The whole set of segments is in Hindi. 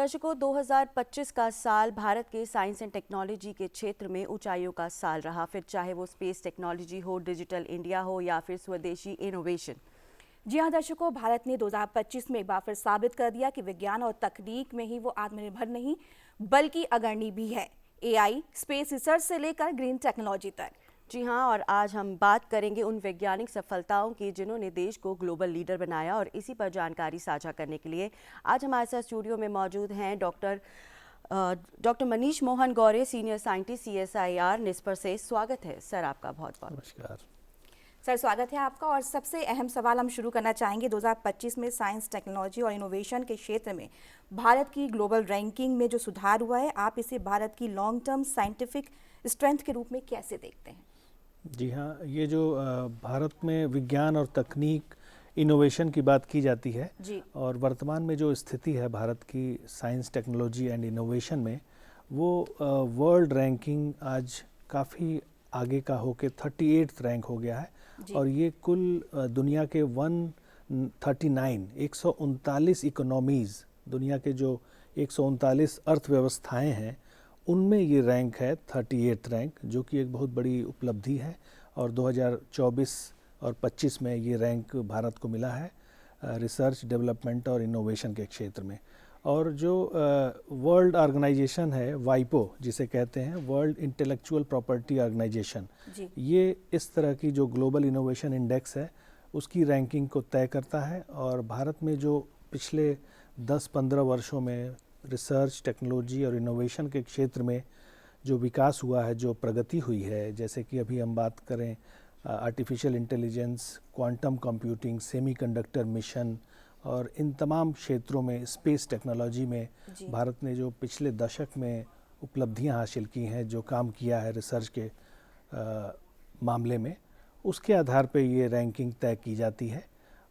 दर्शकों, 2025 का साल भारत के साइंस एंड टेक्नोलॉजी के क्षेत्र में ऊंचाइयों का साल रहा। फिर चाहे वो स्पेस टेक्नोलॉजी हो, डिजिटल इंडिया हो या फिर स्वदेशी इनोवेशन। जी हाँ दर्शकों, भारत ने 2025 में एक बार फिर साबित कर दिया कि विज्ञान और तकनीक में ही वो आत्मनिर्भर नहीं बल्कि अग्रणी भी है। एआई, स्पेस रिसर्च से लेकर ग्रीन टेक्नोलॉजी तक। जी हाँ, और आज हम बात करेंगे उन वैज्ञानिक सफलताओं की जिन्होंने देश को ग्लोबल लीडर बनाया। और इसी पर जानकारी साझा करने के लिए आज हमारे साथ स्टूडियो में मौजूद हैं डॉक्टर मनीष मोहन गौरे, सीनियर साइंटिस्ट, CSIR निस्पर से। स्वागत है सर आपका बहुत बहुत। नमस्कार सर, स्वागत है आपका। और सबसे अहम सवाल हम शुरू करना चाहेंगे, 2025 में साइंस, टेक्नोलॉजी और इनोवेशन के क्षेत्र में भारत की ग्लोबल रैंकिंग में जो सुधार हुआ है, आप इसे भारत की लॉन्ग टर्म साइंटिफिक स्ट्रेंथ के रूप में कैसे देखते हैं? जी हाँ, ये जो भारत में विज्ञान और तकनीक इनोवेशन की बात की जाती है जी। और वर्तमान में जो स्थिति है भारत की साइंस, टेक्नोलॉजी एंड इनोवेशन में, वो वर्ल्ड रैंकिंग आज काफ़ी आगे का होके 38th रैंक हो गया है। और ये कुल दुनिया के 139 इकोनॉमीज़, दुनिया के जो 139 अर्थव्यवस्थाएं हैं, उनमें ये रैंक है 38th रैंक, जो कि एक बहुत बड़ी उपलब्धि है। और 2024 और 25 में ये रैंक भारत को मिला है रिसर्च, डेवलपमेंट और इनोवेशन के क्षेत्र में। और जो वर्ल्ड ऑर्गेनाइजेशन है वाइपो, जिसे कहते हैं वर्ल्ड इंटेलेक्चुअल प्रॉपर्टी ऑर्गेनाइजेशन, ये इस तरह की जो ग्लोबल इनोवेशन इंडेक्स है उसकी रैंकिंग को तय करता है। और भारत में जो पिछले 10-15 वर्षों में रिसर्च, टेक्नोलॉजी और इनोवेशन के क्षेत्र में जो विकास हुआ है, जो प्रगति हुई है, जैसे कि अभी हम बात करें artificial intelligence, quantum computing, semiconductor mission और इन तमाम क्षेत्रों में, स्पेस टेक्नोलॉजी में भारत ने जो पिछले दशक में उपलब्धियां हासिल की हैं, जो काम किया है रिसर्च के मामले में, उसके आधार पे ये रैंकिंग तय की जाती है।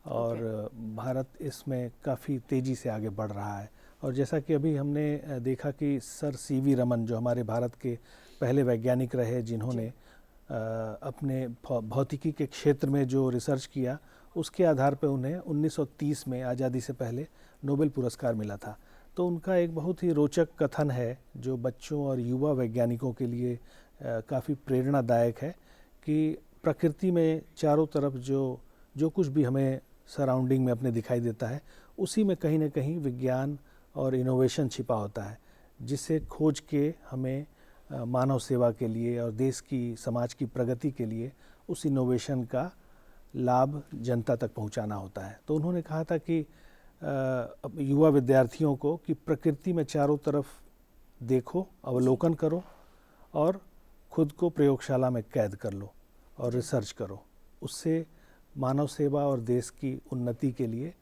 और भारत इसमें काफ़ी तेज़ी से आगे बढ़ रहा है। और जैसा कि अभी हमने देखा कि सर CV रमन, जो हमारे भारत के पहले वैज्ञानिक रहे, जिन्होंने अपने भौतिकी के क्षेत्र में जो रिसर्च किया, उसके आधार पर उन्हें 1930 में, आज़ादी से पहले, नोबेल पुरस्कार मिला था। तो उनका एक बहुत ही रोचक कथन है जो बच्चों और युवा वैज्ञानिकों के लिए काफ़ी प्रेरणादायक है कि प्रकृति में चारों तरफ जो कुछ भी हमें सराउंडिंग में अपने दिखाई देता है, उसी में कहीं ना कहीं विज्ञान और इनोवेशन छिपा होता है, जिसे खोज के हमें मानव सेवा के लिए और देश की, समाज की प्रगति के लिए उस इनोवेशन का लाभ जनता तक पहुंचाना होता है। तो उन्होंने कहा था कि युवा विद्यार्थियों को कि प्रकृति में चारों तरफ देखो, अवलोकन करो और खुद को प्रयोगशाला में कैद कर लो और रिसर्च करो। उससे मानव सेवा और देश की उन्नति के लिए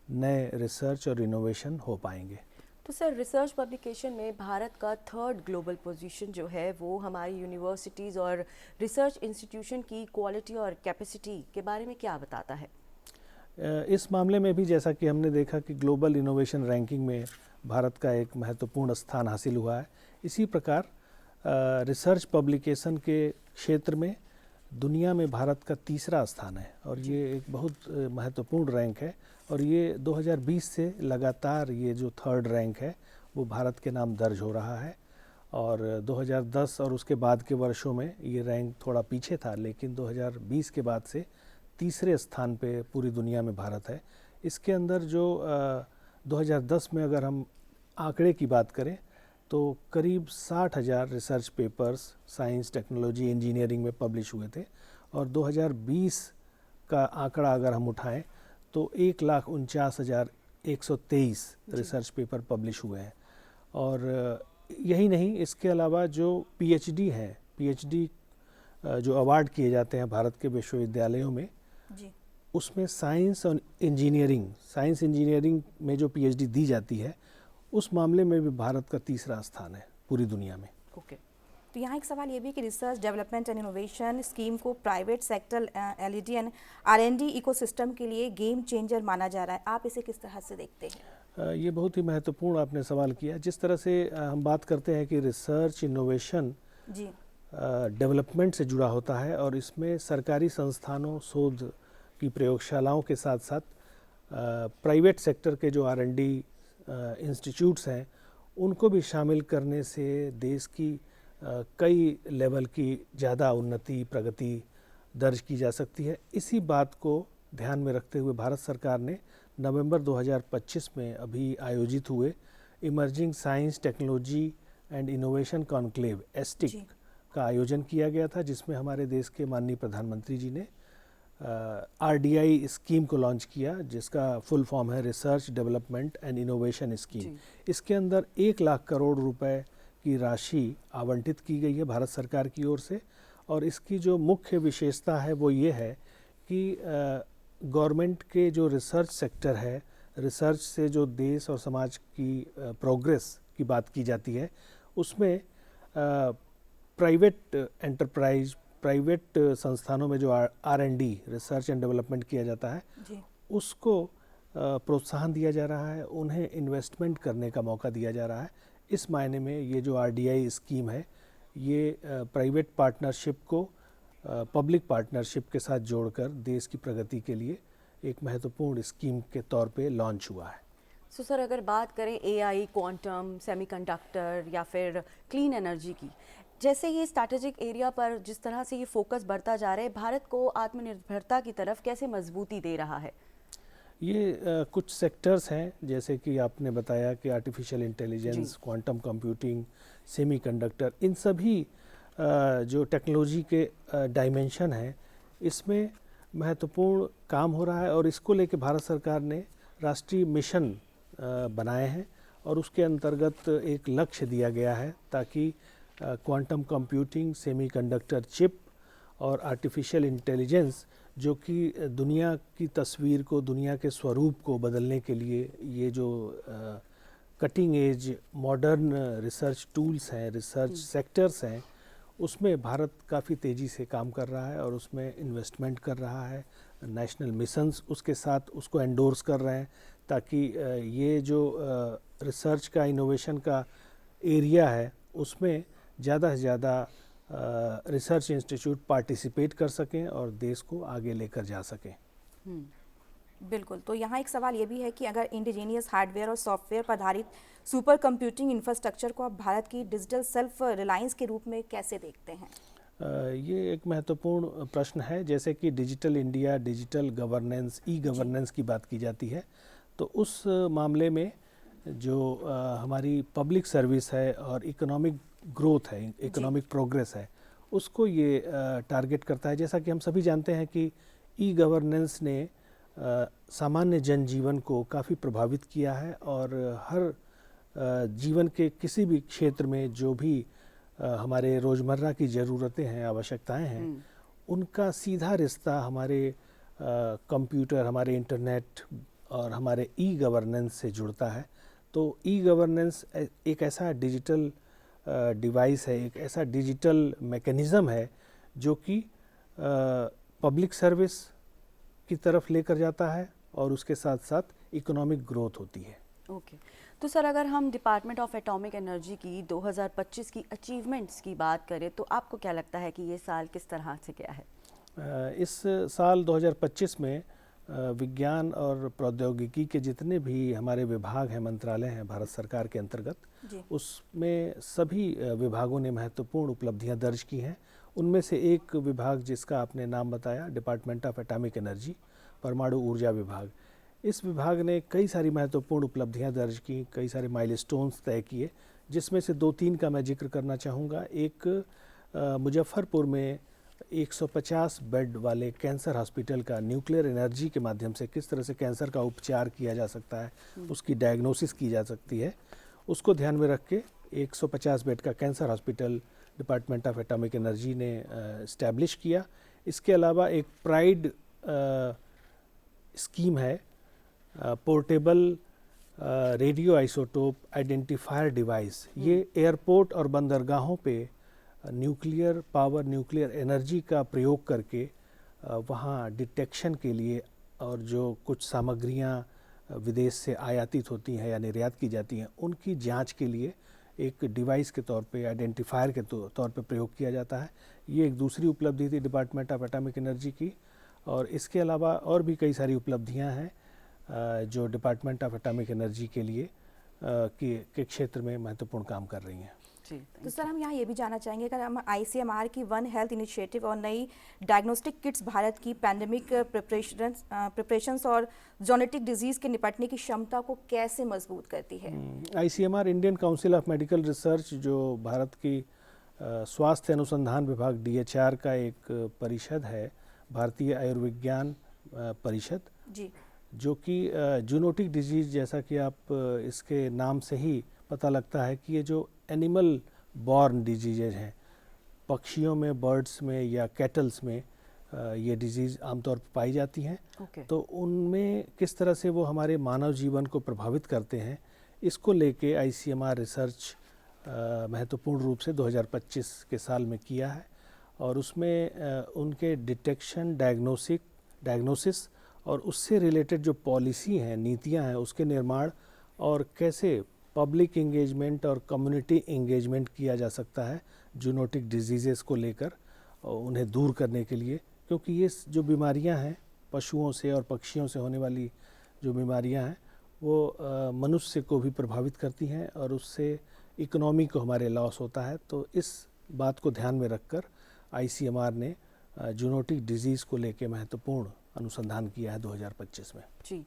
नए रिसर्च और इनोवेशन हो पाएंगे। तो सर, रिसर्च पब्लिकेशन में भारत का 3rd ग्लोबल पोजीशन जो है, वो हमारी यूनिवर्सिटीज़ और रिसर्च इंस्टीट्यूशन की क्वालिटी और कैपेसिटी के बारे में क्या बताता है? इस मामले में भी जैसा कि हमने देखा कि ग्लोबल इनोवेशन रैंकिंग में भारत का एक महत्वपूर्ण स्थान हासिल हुआ है, इसी प्रकार रिसर्च पब्लिकेशन के क्षेत्र में दुनिया में भारत का 3रा स्थान है। और ये एक बहुत महत्वपूर्ण रैंक है। और ये 2020 से लगातार ये जो 3rd रैंक है वो भारत के नाम दर्ज हो रहा है। और 2010 और उसके बाद के वर्षों में ये रैंक थोड़ा पीछे था, लेकिन 2020 के बाद से 3रे स्थान पे पूरी दुनिया में भारत है। इसके अंदर जो 2010 में अगर हम आंकड़े की बात करें तो करीब 60,000 research papers science, technology, engineering में पब्लिश हुए थे। और 2020 का आंकड़ा अगर हम उठाएं तो 1,49,123 रिसर्च पेपर पब्लिश हुए हैं। और यही नहीं, इसके अलावा जो PhD हैं, PhD जो अवार्ड किए जाते हैं भारत के विश्वविद्यालयों में, उसमें साइंस इंजीनियरिंग में जो PhD दी जाती है, उस मामले में भी भारत का 3रा स्थान है पूरी दुनिया में। तो यहाँ एक सवाल ये भी कि research, development and innovation scheme को private sector LED and R&D ecosystem के लिए गेम चेंजर माना जा रहा है। आप इसे किस तरह से देखते हैं? ये बहुत ही महत्वपूर्ण आपने सवाल किया। जिस तरह से हम बात करते हैं कि रिसर्च, इनोवेशन डेवलपमेंट से जुड़ा होता है और इसमें सरकारी संस्थानों, शोध की प्रयोगशालाओं के साथ साथ प्राइवेट सेक्टर के जो R&D इंस्टीट्यूट्स हैं, उनको भी शामिल करने से देश की कई लेवल की ज़्यादा उन्नति प्रगति दर्ज की जा सकती है। इसी बात को ध्यान में रखते हुए भारत सरकार ने नवंबर 2025 में अभी आयोजित हुए emerging science technology and innovation conclave asterisk का आयोजन किया गया था, जिसमें हमारे देश के माननीय प्रधानमंत्री जी ने RDI स्कीम को लॉन्च किया, जिसका फुल फॉर्म है research development and innovation scheme. इसके अंदर 1 लाख करोड़ रुपए की राशि आवंटित की गई है भारत सरकार की ओर से। और इसकी जो मुख्य विशेषता है वो ये है कि गवर्नमेंट के जो रिसर्च सेक्टर है, रिसर्च से जो देश और समाज की प्रोग्रेस की बात की जाती है, उसमें प्राइवेट एंटरप्राइज, प्राइवेट संस्थानों में जो R&D रिसर्च एंड डेवलपमेंट किया जाता है उसको प्रोत्साहन दिया जा रहा है, उन्हें इन्वेस्टमेंट करने का मौका दिया जा रहा है। इस मायने में ये जो RDI स्कीम है ये प्राइवेट पार्टनरशिप को पब्लिक पार्टनरशिप के साथ जोड़कर देश की प्रगति के लिए एक महत्वपूर्ण स्कीम के तौर पे लॉन्च हुआ है। सो सर, अगर बात करें AI, क्वांटम, सेमीकंडक्टर या फिर क्लीन एनर्जी की, जैसे ये स्ट्रैटेजिक एरिया पर जिस तरह से ये फोकस बढ़ता जा रहा है, भारत को आत्मनिर्भरता की तरफ कैसे मजबूती दे रहा है? ये कुछ सेक्टर्स हैं, जैसे कि आपने बताया कि artificial intelligence, quantum computing, semiconductor, इन सभी जो टेक्नोलॉजी के डायमेंशन हैं, इसमें महत्वपूर्ण काम हो रहा है। और इसको लेके भारत सरकार ने राष्ट्रीय मिशन बनाए हैं और उसके अंतर्गत एक लक्ष्य दिया गया है ताकि क्वांटम कंप्यूटिंग, सेमीकंडक्टर चिप और आर्टिफिशियल इंटेलिजेंस, जो कि दुनिया की तस्वीर को, दुनिया के स्वरूप को बदलने के लिए ये जो cutting edge modern research tools हैं, रिसर्च सेक्टर्स हैं, उसमें भारत काफ़ी तेज़ी से काम कर रहा है और उसमें इन्वेस्टमेंट कर रहा है। नेशनल मिशंस उसके साथ उसको एंडोर्स कर रहे हैं ताकि ये जो रिसर्च का, इनोवेशन का एरिया है उसमें ज़्यादा से ज़्यादा रिसर्च इंस्टीट्यूट पार्टिसिपेट कर सकें और देश को आगे लेकर जा सकें। बिल्कुल। तो यहाँ एक सवाल ये भी है कि अगर इंडिजीनियस हार्डवेयर और सॉफ्टवेयर पर आधारित सुपर कंप्यूटिंग इंफ्रास्ट्रक्चर को आप भारत की डिजिटल सेल्फ रिलायंस के रूप में कैसे देखते हैं? ये एक महत्वपूर्ण प्रश्न है। जैसे कि digital India, digital governance, e-governance की बात की जाती है, तो उस मामले में जो हमारी पब्लिक सर्विस है और इकोनॉमिक ग्रोथ है, इकोनॉमिक प्रोग्रेस है, उसको ये टारगेट करता है। जैसा कि हम सभी जानते हैं कि ई-गवर्नेंस ने सामान्य जनजीवन को काफ़ी प्रभावित किया है और हर जीवन के किसी भी क्षेत्र में जो भी हमारे रोज़मर्रा की ज़रूरतें हैं, आवश्यकताएं हैं, उनका सीधा रिश्ता हमारे कंप्यूटर, हमारे इंटरनेट और हमारे ई-गवर्नेंस से जुड़ता है। तो ई-गवर्नेंस एक ऐसा डिजिटल डिवाइस है, एक ऐसा डिजिटल मैकेनिज़्म है जो कि पब्लिक सर्विस की तरफ लेकर जाता है और उसके साथ साथ इकोनॉमिक ग्रोथ होती है। ओके। तो सर, अगर हम डिपार्टमेंट ऑफ एटॉमिक एनर्जी की 2025 की अचीवमेंट्स की बात करें तो आपको क्या लगता है कि ये साल किस तरह से गया है? इस साल 2025 में विज्ञान और प्रौद्योगिकी के जितने भी हमारे विभाग हैं, मंत्रालय हैं भारत सरकार के अंतर्गत, उसमें सभी विभागों ने महत्वपूर्ण उपलब्धियां दर्ज की हैं। उनमें से एक विभाग जिसका आपने नाम बताया, डिपार्टमेंट ऑफ एटॉमिक एनर्जी, परमाणु ऊर्जा विभाग, इस विभाग ने कई सारी महत्वपूर्ण उपलब्धियां दर्ज की, कई सारे माइलस्टोन्स तय किए, जिसमें से 2-3 का मैं जिक्र करना चाहूँगा। एक मुजफ्फरपुर में 150 बेड वाले कैंसर हॉस्पिटल का न्यूक्लियर एनर्जी के माध्यम से किस तरह से कैंसर का उपचार किया जा सकता है, उसकी डायग्नोसिस की जा सकती है, उसको ध्यान में रख के 150 बेड का cancer hospital department of atomic energy ने इस्टेब्लिश किया। इसके अलावा एक प्राइड स्कीम है, portable radio isotope identifier device. ये एयरपोर्ट और बंदरगाहों पे न्यूक्लियर पावर, न्यूक्लियर एनर्जी का प्रयोग करके वहाँ डिटेक्शन के लिए और जो कुछ सामग्रियाँ विदेश से आयातित होती हैं या निर्यात की जाती हैं, उनकी जांच के लिए एक डिवाइस के तौर पे, आइडेंटिफायर के तौर पे प्रयोग किया जाता है। ये एक दूसरी उपलब्धि थी डिपार्टमेंट ऑफ एटॉमिक एनर्जी की। और इसके अलावा और भी कई सारी उपलब्धियां हैं जो डिपार्टमेंट ऑफ एटॉमिक एनर्जी के लिए के क्षेत्र में महत्वपूर्ण काम कर रही हैं। जी, तो सर हम यहाँ ये भी जानना चाहेंगे, अगर हम ICMR की वन हेल्थ इनिशिएटिव और नई डायग्नोस्टिक किट्स भारत की पैंडेमिक प्रिपरेशंस और जोनेटिक डिजीज़ के निपटने की क्षमता को कैसे मजबूत करती है? ICMR Indian council of medical research, जो भारत की स्वास्थ्य अनुसंधान विभाग DHR का एक परिषद है, भारतीय आयुर्विज्ञान परिषद, जी, जो कि जूनोटिक डिजीज़, जैसा कि आप इसके नाम से ही पता लगता है कि ये जो एनिमल बॉर्न डिजीज़ हैं, पक्षियों में, बर्ड्स में या कैटल्स में ये डिजीज़ आमतौर पर पाई जाती हैं। ओके। तो उनमें किस तरह से वो हमारे मानव जीवन को प्रभावित करते हैं, इसको लेके ICMR रिसर्च महत्वपूर्ण रूप से 2025 के साल में किया है, और उसमें उनके डिटेक्शन, डायग्नोसिस और उससे रिलेटेड जो पॉलिसी हैं, नीतियां हैं, उसके निर्माण और कैसे पब्लिक इंगेजमेंट और कम्युनिटी इंगेजमेंट किया जा सकता है जूनोटिक डिजीज़ेस को लेकर, उन्हें दूर करने के लिए, क्योंकि ये जो बीमारियां हैं, पशुओं से और पक्षियों से होने वाली जो बीमारियां हैं, वो मनुष्य को भी प्रभावित करती हैं और उससे इकोनॉमी को हमारे लॉस होता है। तो इस बात को ध्यान में रखकर ICMR ने जूनोटिक डिजीज़ को लेकर महत्वपूर्ण अनुसंधान किया है 2025 में। जी,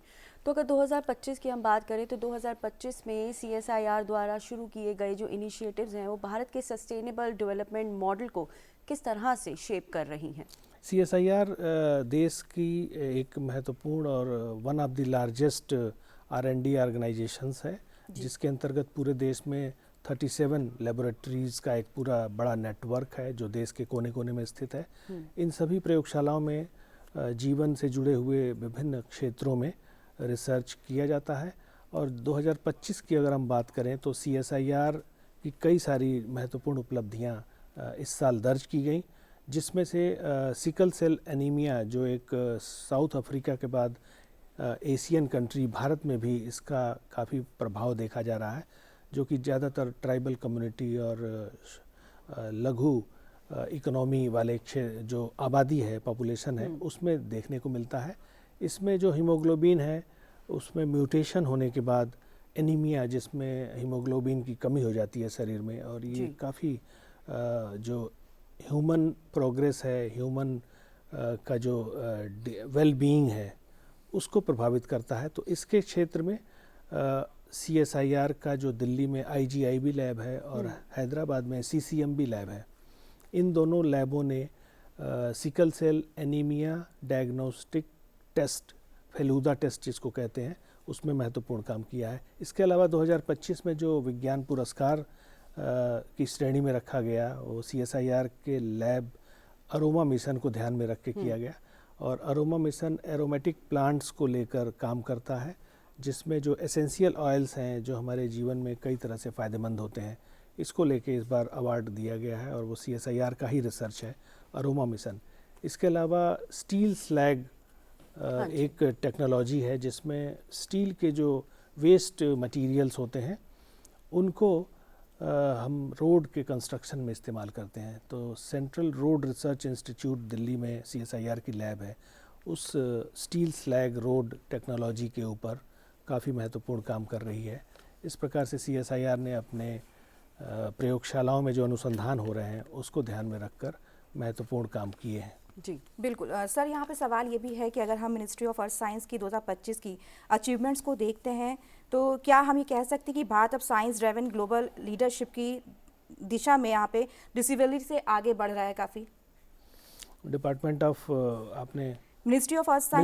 तो अगर 2025 की हम बात करें तो 2025 में CSIR द्वारा शुरू किए गए जो इनिशिएटिव्स हैं वो भारत के सस्टेनेबल डेवलपमेंट मॉडल को किस तरह से शेप कर रही हैं? CSIR देश की एक महत्वपूर्ण और one of the largest R&D organisations है, जिसके अंतर्गत पूरे देश में 37 लेबोरेटरीज़ का एक पूरा बड़ा नेटवर्क है जो देश के कोने कोने में स्थित है। इन सभी प्रयोगशालाओं में जीवन से जुड़े हुए विभिन्न क्षेत्रों में रिसर्च किया जाता है। और 2025 की अगर हम बात करें तो CSIR की कई सारी महत्वपूर्ण उपलब्धियां इस साल दर्ज की गई, जिसमें से सिकल सेल एनीमिया, जो एक साउथ अफ्रीका के बाद एशियन कंट्री, भारत में भी इसका काफ़ी प्रभाव देखा जा रहा है, जो कि ज़्यादातर ट्राइबल कम्युनिटी और लघु इकोनॉमी वाले जो आबादी है, पॉपुलेशन है, उसमें देखने को मिलता है। इसमें जो हीमोग्लोबिन है, उसमें म्यूटेशन होने के बाद एनीमिया, जिसमें हीमोग्लोबिन की कमी हो जाती है शरीर में, और ये काफ़ी जो ह्यूमन प्रोग्रेस है, ह्यूमन का जो वेल बीइंग है, उसको प्रभावित करता है। तो इसके क्षेत्र में CSIR का जो दिल्ली में IGIB लैब है और हैदराबाद में CCMB लैब है, इन दोनों लैबों ने sickle cell anemia diagnostic test, Feluda test जिसको कहते हैं, उसमें महत्वपूर्ण काम किया है। इसके अलावा 2025 में जो विज्ञान पुरस्कार की श्रेणी में रखा गया, वो CSIR के लैब अरोमा मिशन को ध्यान में रख के किया गया। और अरोमा मिशन एरोमेटिक प्लांट्स को लेकर काम करता है, जिसमें जो एसेंशियल ऑयल्स हैं, जो हमारे जीवन में कई तरह से फ़ायदेमंद होते हैं, इसको लेके इस बार अवार्ड दिया गया है, और वो CSIR का ही रिसर्च है, अरोमा मिशन। इसके अलावा स्टील स्लैग एक टेक्नोलॉजी है, जिसमें स्टील के जो वेस्ट मटेरियल्स होते हैं, उनको हम रोड के कंस्ट्रक्शन में इस्तेमाल करते हैं। तो central road research institute Delhi में CSIR की लैब है, उस स्टील स्लैग रोड टेक्नोलॉजी के ऊपर काफ़ी महत्वपूर्ण काम कर रही है। इस प्रकार से CSIR ने अपने प्रयोगशालाओं में जो अनुसंधान हो रहे हैं, उसको ध्यान में रखकर महत्वपूर्ण काम किए हैं। जी बिल्कुल। सर यहाँ पे सवाल ये भी है कि अगर हम मिनिस्ट्री ऑफ अर्थ साइंस की 2025 की अचीवमेंट्स को देखते हैं, तो क्या हम ये कह सकते हैं कि भारत अब साइंस ड्राइवन ग्लोबल लीडरशिप की दिशा में यहाँ पे डिसिबिलिटी से आगे बढ़ रहा है काफ़ी? डिपार्टमेंट ऑफ आपने ministry of earth science,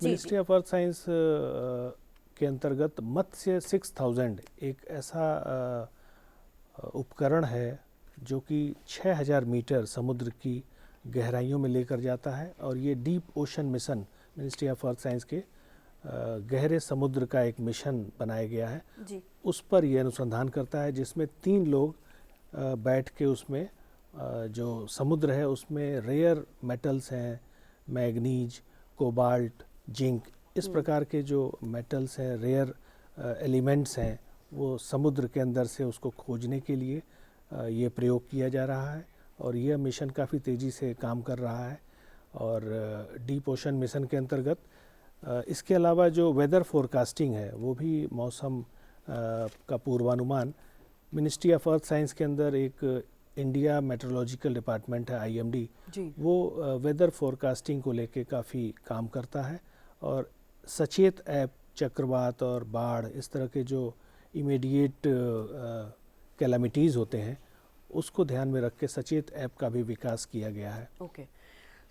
ministry of earth science के अंतर्गत मत्स्य 6000 एक ऐसा उपकरण है जो कि 6000 मीटर समुद्र की गहराइयों में लेकर जाता है, और ये deep ocean mission ministry of earth science के गहरे समुद्र का एक मिशन बनाया गया है जी। उस पर यह अनुसंधान करता है, जिसमें 3 लोग बैठ के उसमें जो समुद्र है उसमें रेयर मेटल्स हैं, मैग्नीज, कोबाल्ट, जिंक, इस प्रकार के जो मेटल्स हैं, रेयर एलिमेंट्स हैं, वो समुद्र के अंदर से उसको खोजने के लिए ये प्रयोग किया जा रहा है। और यह मिशन काफ़ी तेज़ी से काम कर रहा है। और डीप ओशन मिशन के अंतर्गत इसके अलावा जो वेदर फोरकास्टिंग है, वो भी मौसम का पूर्वानुमान, मिनिस्ट्री ऑफ अर्थ साइंस के अंदर एक इंडिया मेट्रोलॉजिकल डिपार्टमेंट है IMD, जी। वो वेदर फोरकास्टिंग को लेके काफ़ी काम करता है और सचेत ऐप चक्रवात और बाढ़ इस तरह के जो इमीडिएट कैलामिटीज़ होते हैं उसको ध्यान में रख के सचेत ऐप का भी विकास किया गया है। ओके,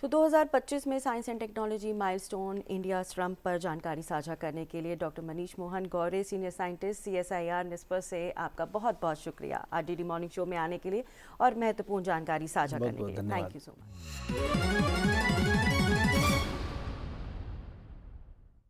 तो 2025 में science and technology milestone India श्रम पर जानकारी साझा करने के लिए डॉक्टर मनीष मोहन गौरे, सीनियर साइंटिस्ट CSIR निस्पर से आपका बहुत बहुत शुक्रिया आज DD मॉर्निंग शो में आने के लिए और महत्वपूर्ण जानकारी साझा करने के लिए। Thank you so much.